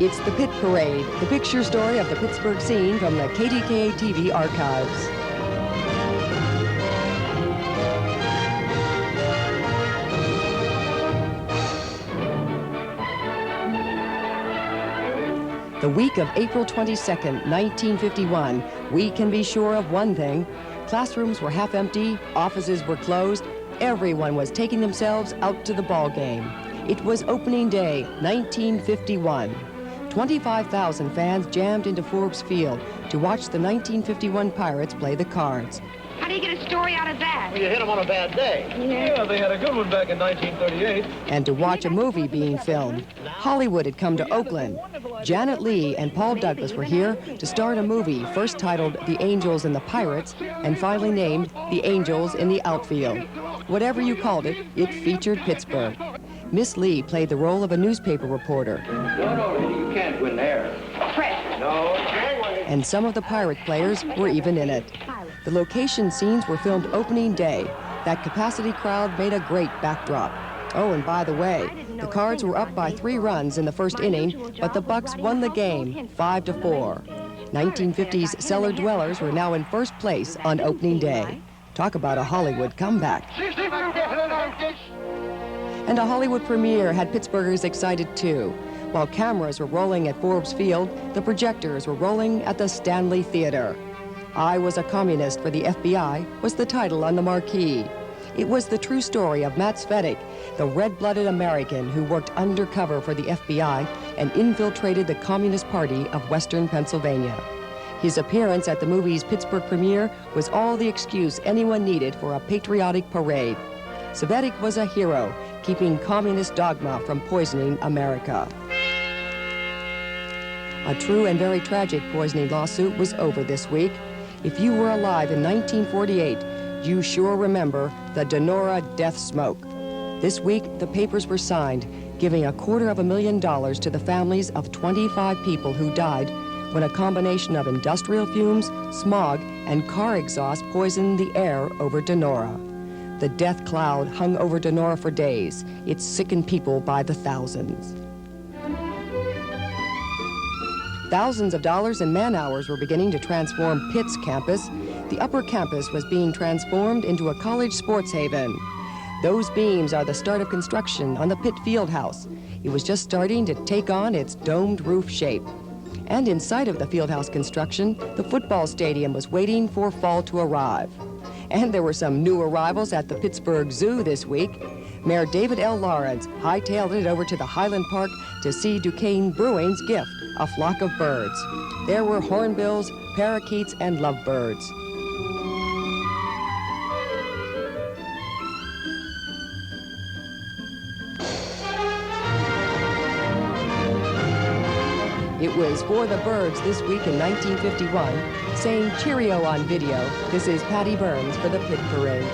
It's the Pit Parade, the picture story of the Pittsburgh scene from the KDKA TV archives. The week of April 22nd, 1951, we can be sure of one thing. Classrooms were half empty, offices were closed, everyone was taking themselves out to the ball game. It was opening day, 1951. 25,000 fans jammed into Forbes Field to watch the 1951 Pirates play the Cards. How do you get a story out of that? Well, you hit them on a bad day. Yeah, they had a good one back in 1938. And to watch a movie being filmed. Hollywood had come to Oakland. Janet Leigh and Paul Douglas were here to start a movie first titled The Angels and the Pirates and finally named The Angels in the Outfield. Whatever you called it, it featured Pittsburgh. Miss Leigh played the role of a newspaper reporter. No, you can't win there. Press. No, you can't win. And some of the pirate players were even in it. The location scenes were filmed opening day. That capacity crowd made a great backdrop. Oh, and by the way, the Cards were up by 3 runs in the first inning, but the Bucks won the game 5-4. 1950's cellar dwellers were now in first place on opening day. Talk about a Hollywood comeback. And a Hollywood premiere had Pittsburghers excited too. While cameras were rolling at Forbes Field, the projectors were rolling at the Stanley Theater. I Was a Communist for the FBI was the title on the marquee. It was the true story of Matt Cvetic, the red-blooded American who worked undercover for the FBI and infiltrated the Communist Party of Western Pennsylvania. His appearance at the movie's Pittsburgh premiere was all the excuse anyone needed for a patriotic parade. Cvetic was a hero, keeping communist dogma from poisoning America. A true and very tragic poisoning lawsuit was over this week. If you were alive in 1948, you sure remember the Donora death smoke. This week, the papers were signed, giving $250,000 to the families of 25 people who died when a combination of industrial fumes, smog, and car exhaust poisoned the air over Donora. The death cloud hung over Donora for days. It sickened people by the thousands. Thousands of dollars and man-hours were beginning to transform Pitt's campus. The upper campus was being transformed into a college sports haven. Those beams are the start of construction on the Pitt Fieldhouse. It was just starting to take on its domed roof shape. And in sight of the Fieldhouse construction, the football stadium was waiting for fall to arrive. And there were some new arrivals at the Pittsburgh Zoo this week. Mayor David L. Lawrence hightailed it over to the Highland Park to see Duquesne Brewing's gift, a flock of birds. There were hornbills, parakeets, and lovebirds. It was For the Birds this week in 1951, saying cheerio on video. This is Patty Burns for the Pit Parade.